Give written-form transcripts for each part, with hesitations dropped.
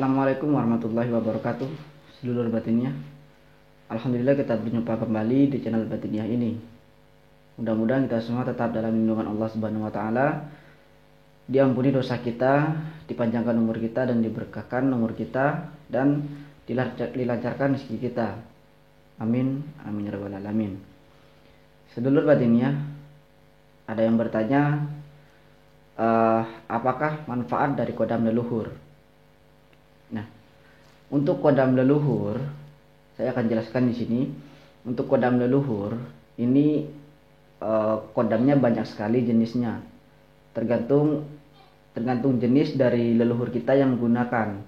Assalamualaikum warahmatullahi wabarakatuh, sedulur batiniah. Alhamdulillah kita berjumpa kembali di channel batiniah ini. Mudah-mudahan kita semua tetap dalam lindungan Allah Subhanahu wa taala, diampuni dosa kita, dipanjangkan umur kita dan diberkahkan umur kita, dan dilancarkan rezeki kita. Amin, amin ya rabbal alamin. Sedulur batiniah, ada yang bertanya, apakah manfaat dari kodam leluhur? Nah, untuk kodam leluhur, saya akan jelaskan di sini. Untuk kodam leluhur ini kodamnya banyak sekali jenisnya. Tergantung jenis dari leluhur kita yang menggunakan.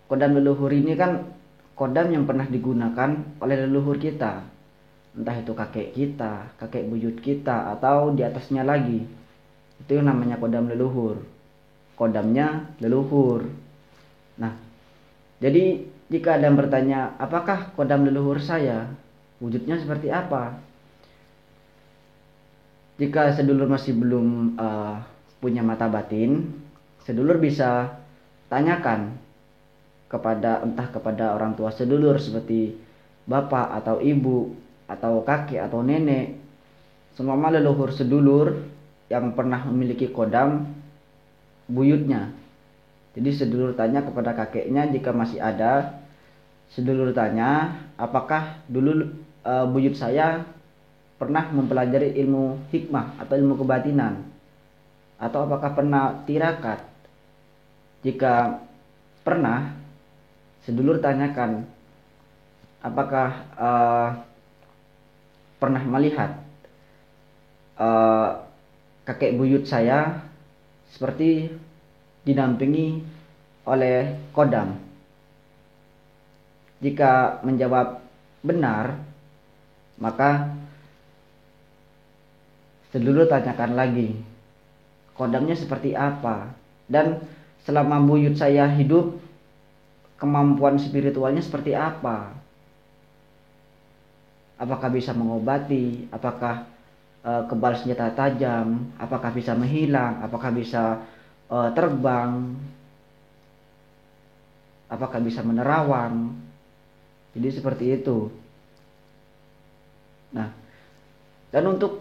Kodam leluhur ini kan kodam yang pernah digunakan oleh leluhur kita. Entah itu kakek kita, kakek buyut kita, atau di atasnya lagi. Itu yang namanya kodam leluhur. Kodamnya leluhur. Nah, jadi jika ada yang bertanya, apakah kodam leluhur saya? Wujudnya seperti apa? Jika sedulur masih belum punya mata batin, sedulur bisa tanyakan entah kepada orang tua sedulur seperti bapak atau ibu atau kakek atau nenek, semua leluhur sedulur yang pernah memiliki kodam buyutnya. Jadi sedulur tanya kepada kakeknya jika masih ada. Sedulur tanya, apakah dulu buyut saya pernah mempelajari ilmu hikmah atau ilmu kebatinan? Atau apakah pernah tirakat? Jika pernah, sedulur tanyakan, apakah pernah melihat kakek buyut saya seperti didampingi oleh kodam? Jika menjawab benar, maka sedulur tanyakan lagi, kodamnya seperti apa? Dan selama buyut saya hidup, kemampuan spiritualnya seperti apa? Apakah bisa mengobati? Apakah kebal senjata tajam? Apakah bisa menghilang? Apakah bisa terbang? Apakah bisa menerawang? Jadi seperti itu. Nah, dan untuk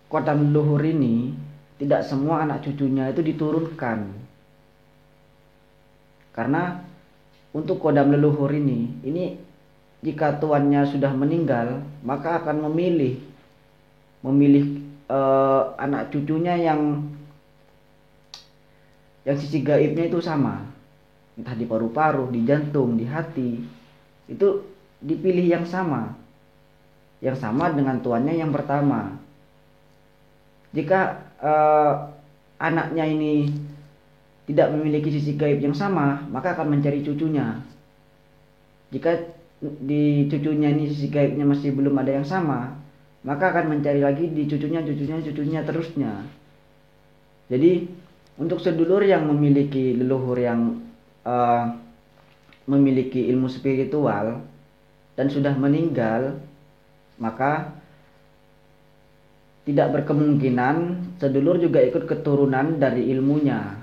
kodam leluhur ini tidak semua anak cucunya itu diturunkan. Karena untuk kodam leluhur ini jika tuannya sudah meninggal, maka akan memilih anak cucunya yang sisi gaibnya itu sama, entah di paru-paru, di jantung, di hati, itu dipilih yang sama dengan tuannya yang pertama. Jika anaknya ini tidak memiliki sisi gaib yang sama, maka akan mencari cucunya. Jika di cucunya ini sisi gaibnya masih belum ada yang sama, maka akan mencari lagi di cucunya terusnya. Jadi untuk sedulur yang memiliki leluhur yang memiliki ilmu spiritual dan sudah meninggal, maka tidak berkemungkinan sedulur juga ikut keturunan dari ilmunya,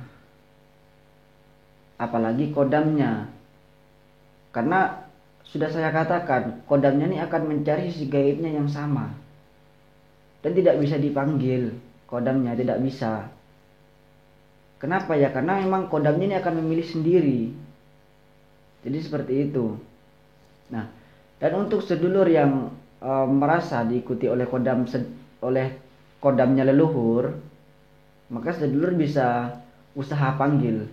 apalagi kodamnya. Karena sudah saya katakan, kodamnya ini akan mencari sisi gaibnya yang sama dan tidak bisa dipanggil. Kodamnya tidak bisa. Kenapa ya? Karena memang kodamnya ini akan memilih sendiri. Jadi seperti itu. Nah, dan untuk sedulur yang merasa diikuti oleh kodamnya leluhur, maka sedulur bisa usaha panggil.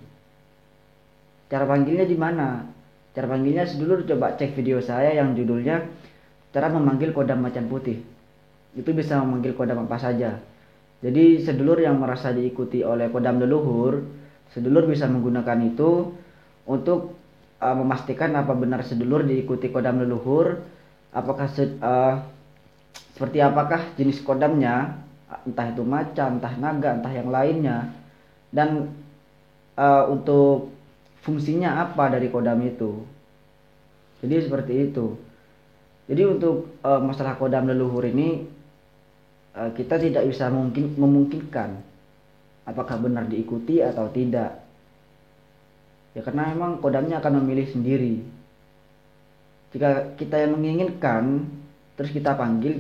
Cara panggilnya di mana? Cara panggilnya sedulur coba cek video saya yang judulnya cara memanggil kodam macan putih. Itu bisa memanggil kodam apa saja. Jadi sedulur yang merasa diikuti oleh kodam leluhur, sedulur bisa menggunakan itu untuk memastikan apa benar sedulur diikuti kodam leluhur, apakah seperti apakah jenis kodamnya, entah itu macan, entah naga, entah yang lainnya, dan untuk fungsinya apa dari kodam itu. Jadi seperti itu. Jadi untuk masalah kodam leluhur ini kita tidak bisa memungkinkan apakah benar diikuti atau tidak. Ya karena memang kodamnya akan memilih sendiri. Jika kita yang menginginkan terus kita panggil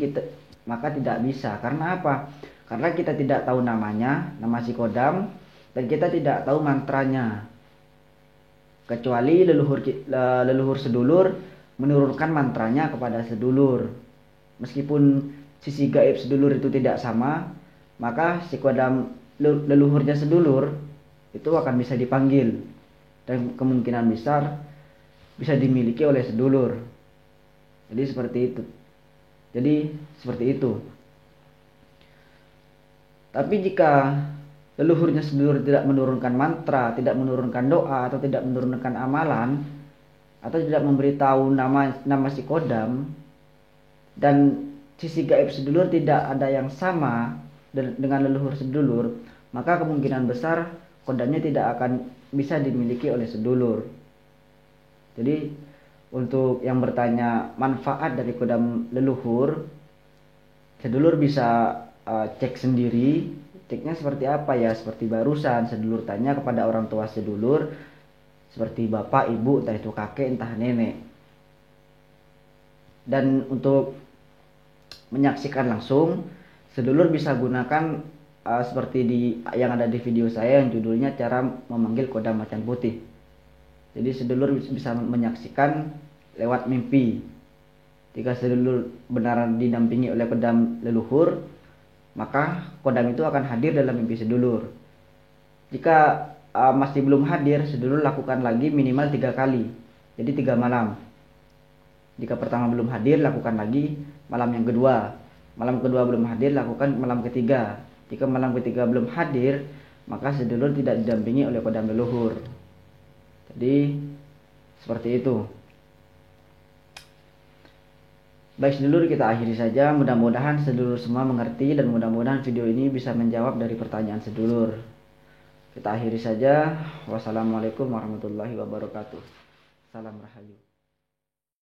maka tidak bisa. Karena apa? Karena kita tidak tahu namanya, nama si kodam, dan kita tidak tahu mantranya. Kecuali leluhur sedulur menurunkan mantranya kepada sedulur. Meskipun sisi gaib sedulur itu tidak sama, maka si kodam leluhurnya sedulur itu akan bisa dipanggil dan kemungkinan besar bisa dimiliki oleh sedulur. Jadi seperti itu. Tapi jika leluhurnya sedulur tidak menurunkan mantra, tidak menurunkan doa, atau tidak menurunkan amalan, atau tidak memberitahu nama si kodam, dan sisi gaib sedulur tidak ada yang sama dengan leluhur sedulur, maka kemungkinan besar kodamnya tidak akan bisa dimiliki oleh sedulur. Jadi untuk yang bertanya manfaat dari kodam leluhur, sedulur bisa cek sendiri. Ceknya seperti apa ya? Seperti barusan sedulur tanya kepada orang tua sedulur, seperti bapak, ibu, entah itu kakek, entah nenek. Dan untuk menyaksikan langsung, sedulur bisa gunakan seperti yang ada di video saya yang judulnya cara memanggil kodam macan putih. Jadi sedulur bisa menyaksikan lewat mimpi. Jika sedulur benaran didampingi oleh kodam leluhur, maka kodam itu akan hadir dalam mimpi sedulur. Jika masih belum hadir, sedulur lakukan lagi minimal 3 kali. Jadi 3 malam. Jika pertama belum hadir, lakukan lagi malam yang kedua. Malam kedua belum hadir, lakukan malam ketiga. Jika malam ketiga belum hadir, maka sedulur tidak didampingi oleh kodam leluhur. Jadi seperti itu. Baik sedulur, kita akhiri saja. Mudah-mudahan sedulur semua mengerti dan mudah-mudahan video ini bisa menjawab dari pertanyaan sedulur. Kita akhiri saja. Wassalamualaikum warahmatullahi wabarakatuh. Salam Rahayu.